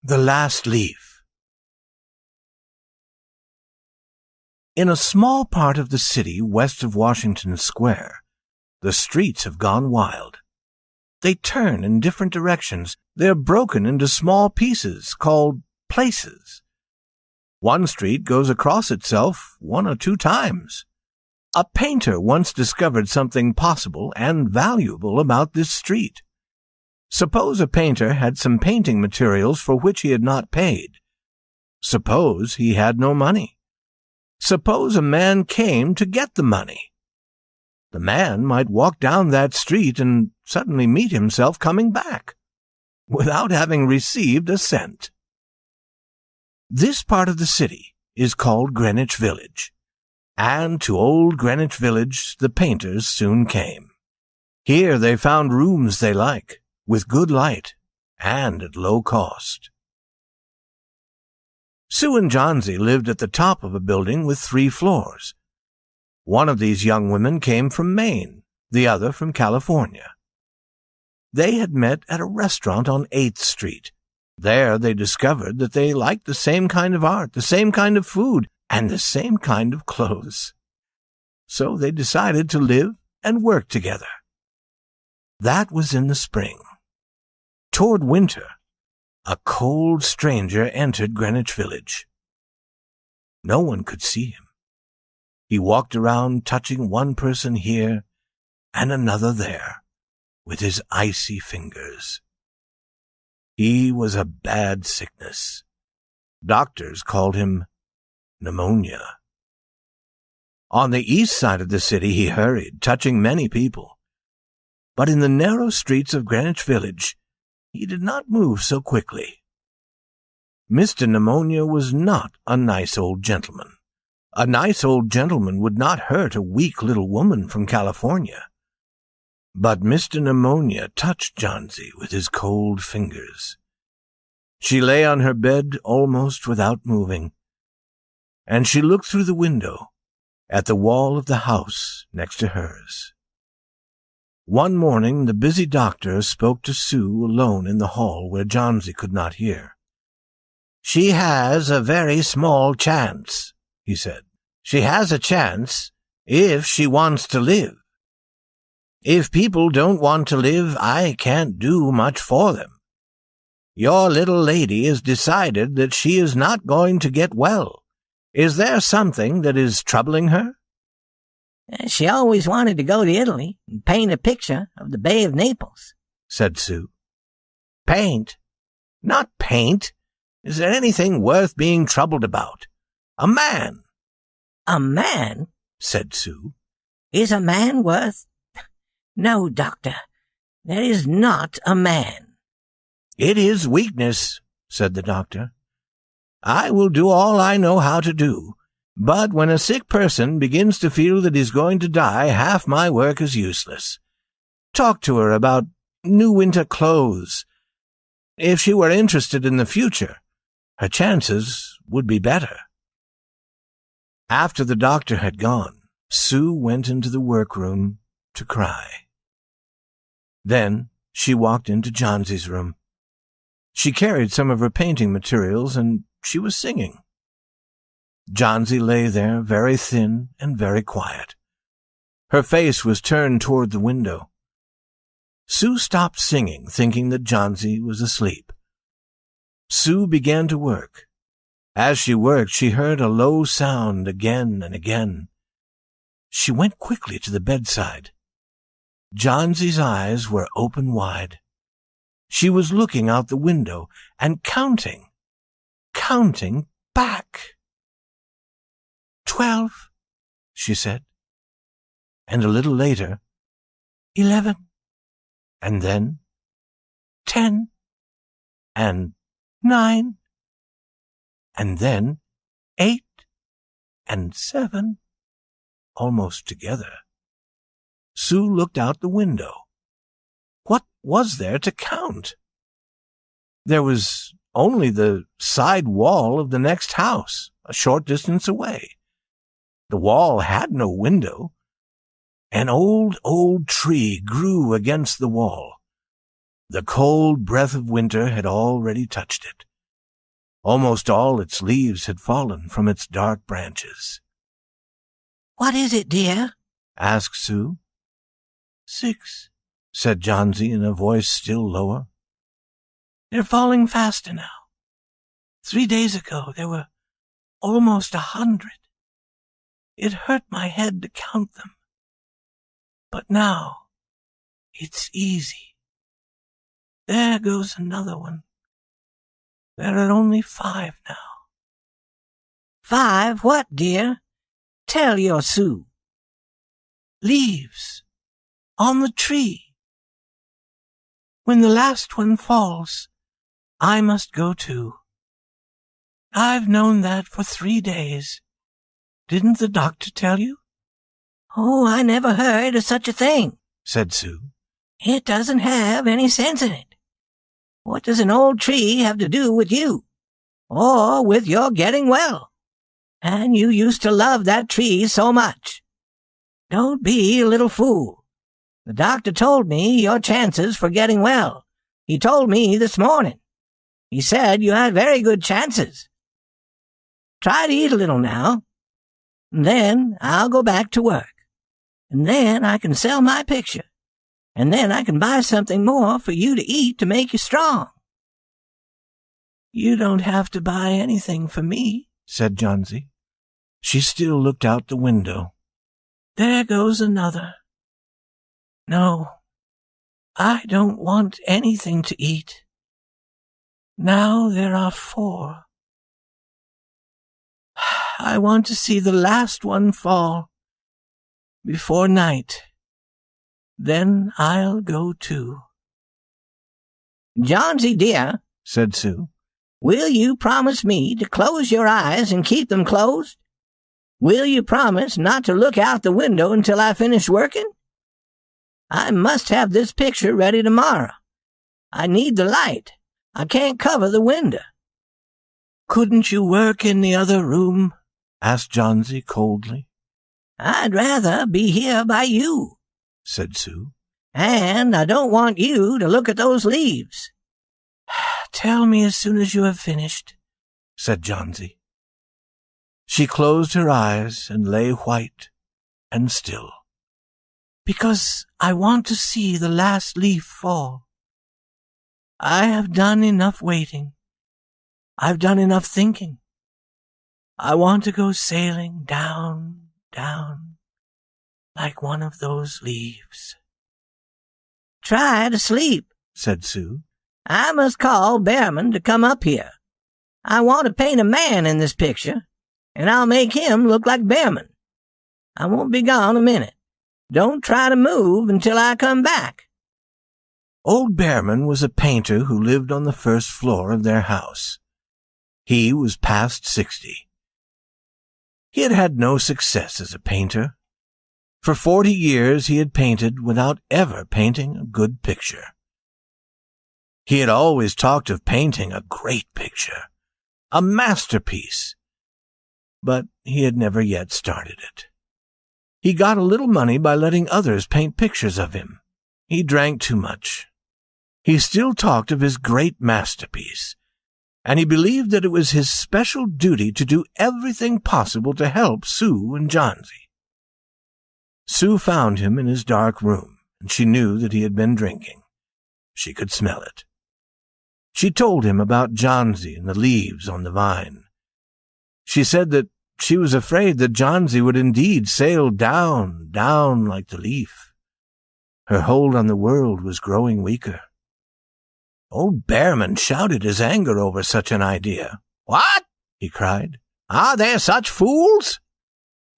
The Last Leaf. In a small part of the city west of Washington Square, the streets have gone wild. They turn in different directions. They're broken into small pieces called places. One street goes across itself 1 or 2 times. A painter once discovered something possible and valuable about this street. Suppose a painter had some painting materials for which he had not paid. Suppose he had no money. Suppose a man came to get the money. The man might walk down that street and suddenly meet himself coming back, without having received a cent. This part of the city is called Greenwich Village, and to old Greenwich Village the painters soon came. Here they found rooms they like, with good light, and at low cost. Sue and Johnsy lived at the top of a building with 3 floors. One of these young women came from Maine, the other from California. They had met at a restaurant on 8th Street. There they discovered that they liked the same kind of art, the same kind of food, and the same kind of clothes. So they decided to live and work together. That was in the spring. Toward winter, a cold stranger entered Greenwich Village. No one could see him. He walked around touching one person here and another there with his icy fingers. He was a bad sickness. Doctors called him pneumonia. On the east side of the city he hurried, touching many people. But in the narrow streets of Greenwich Village, he did not move so quickly. Mr. Pneumonia was not a nice old gentleman. A nice old gentleman would not hurt a weak little woman from California. But Mr. Pneumonia touched Johnsy with his cold fingers. She lay on her bed almost without moving, and she looked through the window at the wall of the house next to hers. One morning the busy doctor spoke to Sue alone in the hall where Johnsy could not hear. "She has a very small chance," he said. "She has a chance if she wants to live. If people don't want to live, I can't do much for them. Your little lady has decided that she is not going to get well. Is there something that is troubling her?" "She always wanted to go to Italy and paint a picture of the Bay of Naples," said Sue. "Paint? Not paint. Is there anything worth being troubled about? A man." "A man?" said Sue. "Is a man worth—" "No, doctor, there is not a man." "It is weakness," said the doctor. "I will do all I know how to do. But when a sick person begins to feel that he's going to die, half my work is useless. Talk to her about new winter clothes. If she were interested in the future, her chances would be better." After the doctor had gone, Sue went into the workroom to cry. Then she walked into Johnsy's room. She carried some of her painting materials, and she was singing. Johnsy lay there very thin and very quiet. Her face was turned toward the window. Sue stopped singing, thinking that Johnsy was asleep. Sue began to work. As she worked, she heard a low sound again and again. She went quickly to the bedside. Johnsy's eyes were open wide. She was looking out the window and counting back. 12, she said, and a little later, 11, and then 10, and 9, and then 8, and 7, almost together. Sue looked out the window. What was there to count? There was only the side wall of the next house, a short distance away. The wall had no window. An old tree grew against the wall. The cold breath of winter had already touched it. Almost all its leaves had fallen from its dark branches. "What is it, dear?" asked Sue. 6, said Johnsy in a voice still lower. "They're falling faster now. 3 days ago there were almost 100. It hurt my head to count them. But now it's easy. There goes another one. There are only 5 now." "5 what, dear? Tell your Sue." "Leaves on the tree. When the last one falls, I must go too. I've known that for 3 days. Didn't the doctor tell you?" "Oh, I never heard of such a thing," said Sue. "It doesn't have any sense in it. What does an old tree have to do with you? Or with your getting well? And you used to love that tree so much. Don't be a little fool. The doctor told me your chances for getting well. He told me this morning. He said you had very good chances. Try to eat a little now, and then I'll go back to work. And then I can sell my picture. And then I can buy something more for you to eat to make you strong." "You don't have to buy anything for me," said Johnsy. She still looked out the window. "There goes another. No, I don't want anything to eat. Now there are 4. I want to see the last one fall before night. Then I'll go too." "Johnsy, dear," said Sue, "will you promise me to close your eyes and keep them closed? Will you promise not to look out the window until I finish working? I must have this picture ready tomorrow. I need the light. I can't cover the window." "Couldn't you work in the other room?" asked Johnsy coldly. "I'd rather be here by you," said Sue. "And I don't want you to look at those leaves." "Tell me as soon as you have finished," said Johnsy. She closed her eyes and lay white and still. "Because I want to see the last leaf fall. I have done enough waiting. I've done enough thinking. I want to go sailing down, down, like one of those leaves." "Try to sleep," said Sue. "I must call Behrman to come up here. I want to paint a man in this picture, and I'll make him look like Behrman. I won't be gone a minute. Don't try to move until I come back." Old Behrman was a painter who lived on the first floor of their house. He was past 60. He had had no success as a painter. For 40 years he had painted without ever painting a good picture. He had always talked of painting a great picture, a masterpiece, but he had never yet started it. He got a little money by letting others paint pictures of him. He drank too much. He still talked of his great masterpiece, and he believed that it was his special duty to do everything possible to help Sue and Johnsy. Sue found him in his dark room, and she knew that he had been drinking. She could smell it. She told him about Johnsy and the leaves on the vine. She said that she was afraid that Johnsy would indeed sail down, down like the leaf. Her hold on the world was growing weaker. Old Behrman shouted his anger over such an idea. "What?" he cried. "Are there such fools?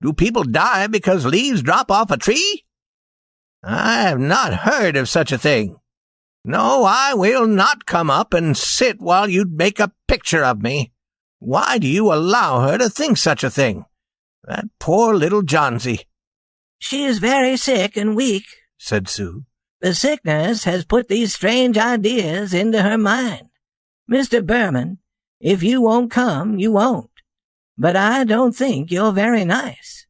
Do people die because leaves drop off a tree? I have not heard of such a thing. No, I will not come up and sit while you make a picture of me. Why do you allow her to think such a thing? That poor little Johnsy." "She is very sick and weak," said Sue. "The sickness has put these strange ideas into her mind. Mr. Behrman, if you won't come, you won't. But I don't think you're very nice."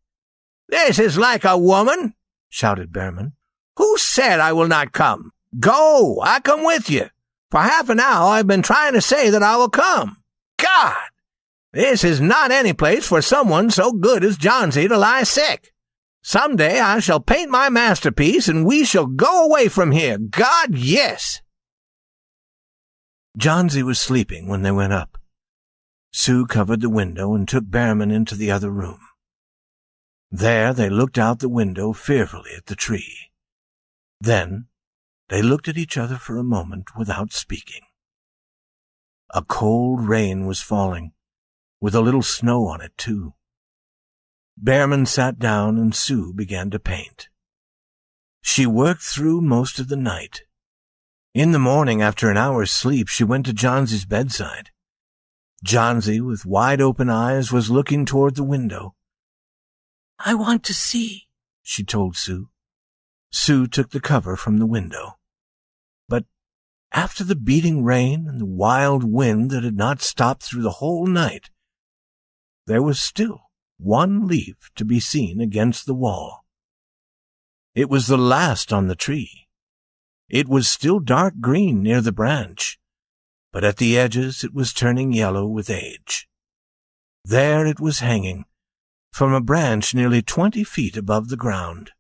"This is like a woman," shouted Behrman. "Who said I will not come? Go, I come with you. For half an hour I've been trying to say that I will come. God! This is not any place for someone so good as Johnsy to lie sick. Some day I shall paint my masterpiece, and we shall go away from here. God, yes!" Johnsy was sleeping when they went up. Sue covered the window and took Behrman into the other room. There they looked out the window fearfully at the tree. Then they looked at each other for a moment without speaking. A cold rain was falling, with a little snow on it, too. Behrman sat down and Sue began to paint. She worked through most of the night. In the morning, after an hour's sleep, she went to Johnsy's bedside. Johnsy, with wide-open eyes, was looking toward the window. "I want to see," she told Sue. Sue took the cover from the window. But after the beating rain and the wild wind that had not stopped through the whole night, there was still one leaf to be seen against the wall. It was the last on the tree. It was still dark green near the branch, but at the edges it was turning yellow with age. There it was hanging, from a branch nearly 20 feet above the ground.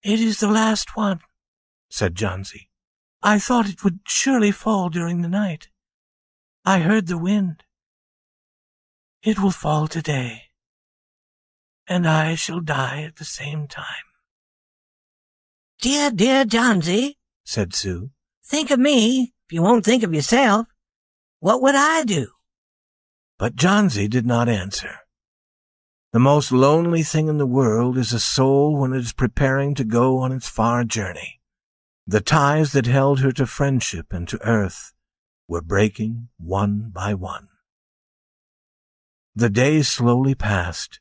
"It is the last one," said Johnsy. "I thought it would surely fall during the night. I heard the wind. It will fall today, and I shall die at the same time." "Dear, dear Johnsy," said Sue, "think of me if you won't think of yourself. What would I do?" But Johnsy did not answer. The most lonely thing in the world is a soul when it is preparing to go on its far journey. The ties that held her to friendship and to earth were breaking one by one. The days slowly passed.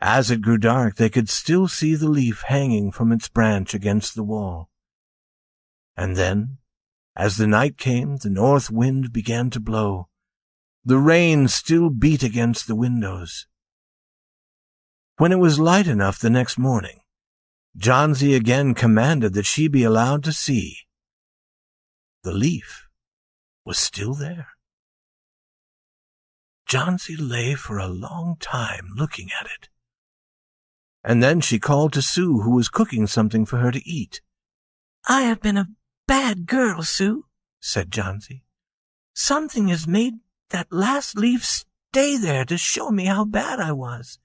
As it grew dark, they could still see the leaf hanging from its branch against the wall. And then, as the night came, the north wind began to blow. The rain still beat against the windows. When it was light enough the next morning, Johnsy again commanded that she be allowed to see. The leaf was still there. Johnsy lay for a long time looking at it. And then she called to Sue, who was cooking something for her to eat. "I have been a bad girl, Sue," said Johnsy. "Something has made that last leaf stay there to show me how bad I was.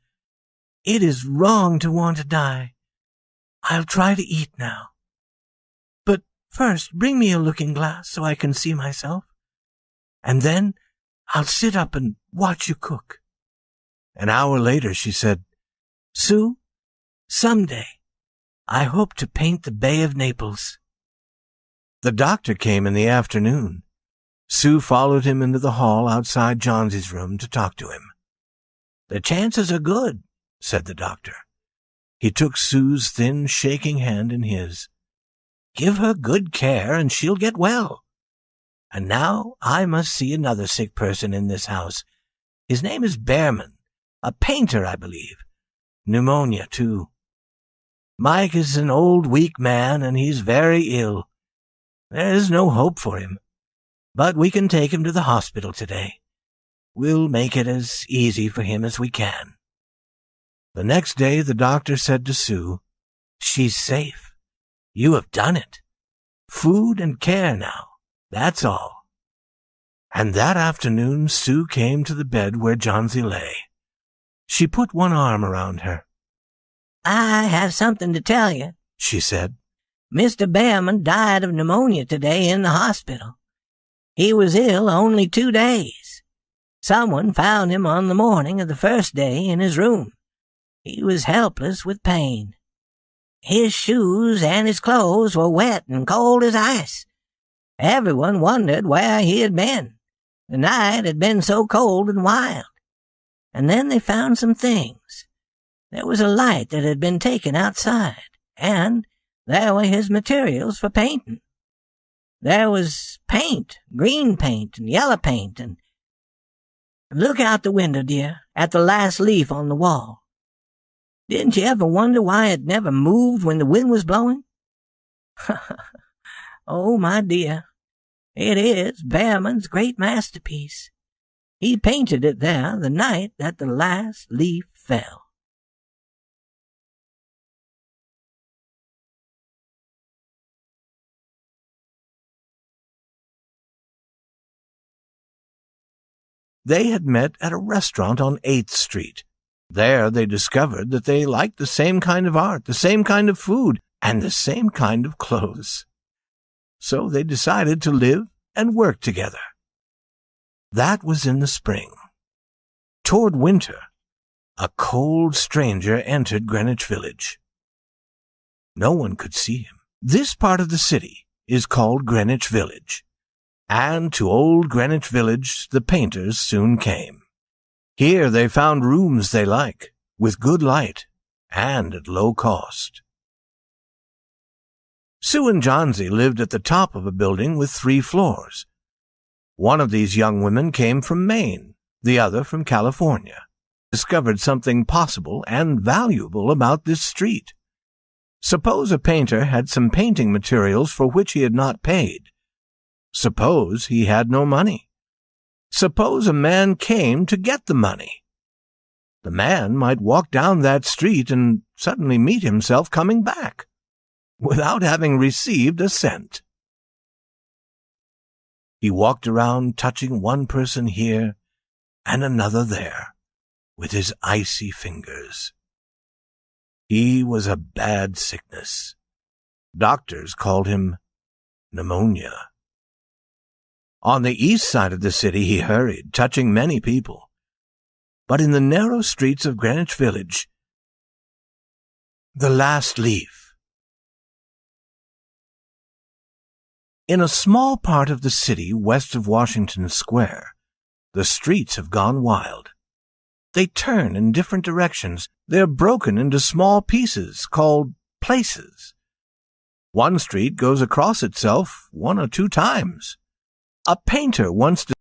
It is wrong to want to die. I'll try to eat now. But first, bring me a looking-glass so I can see myself. And then I'll sit up and watch you cook." An hour later she said, "Sue, someday I hope to paint the Bay of Naples." The doctor came in the afternoon. Sue followed him into the hall outside Johnsy's room to talk to him. "The chances are good," said the doctor. He took Sue's thin, shaking hand in his. "Give her good care, and she'll get well. And now I must see another sick person in this house. His name is Behrman, a painter, I believe. Pneumonia, too. Mike is an old, weak man, and he's very ill. There's no hope for him. But we can take him to the hospital today. We'll make it as easy for him as we can." The next day the doctor said to Sue, "She's safe. You have done it. Food and care now, that's all." And that afternoon Sue came to the bed where Johnsy lay. She put one arm around her. "I have something to tell you," she said. "Mr. Behrman died of pneumonia today in the hospital. He was ill only 2 days. Someone found him on the morning of the first day in his room. He was helpless with pain. His shoes and his clothes were wet and cold as ice. Everyone wondered where he had been. The night had been so cold and wild. And then they found some things. There was a light that had been taken outside, and there were his materials for painting. There was paint, green paint and yellow paint, and look out the window, dear, at the last leaf on the wall. Didn't you ever wonder why it never moved when the wind was blowing? Oh, my dear, it is Behrman's great masterpiece. He painted it there the night that the last leaf fell. They had met at a restaurant on 8th Street. There they discovered that they liked the same kind of art, the same kind of food, and the same kind of clothes. So they decided to live and work together. That was in the spring. Toward winter, a cold stranger entered Greenwich Village. No one could see him. This part of the city is called Greenwich Village. And to old Greenwich Village the painters soon came. Here they found rooms they like, with good light, and at low cost. Sue and Johnsy lived at the top of a building with 3 floors. One of these young women came from Maine, the other from California. Discovered something possible and valuable about this street. Suppose a painter had some painting materials for which he had not paid. Suppose he had no money. Suppose a man came to get the money. The man might walk down that street and suddenly meet himself coming back, without having received a cent. He walked around touching one person here and another there with his icy fingers. He was a bad sickness. Doctors called him pneumonia. On the east side of the city he hurried, touching many people. But in the narrow streets of Greenwich Village, the last leaf. In a small part of the city west of Washington Square, the streets have gone wild. They turn in different directions. They're broken into small pieces called places. One street goes across itself 1 or 2 times. A painter once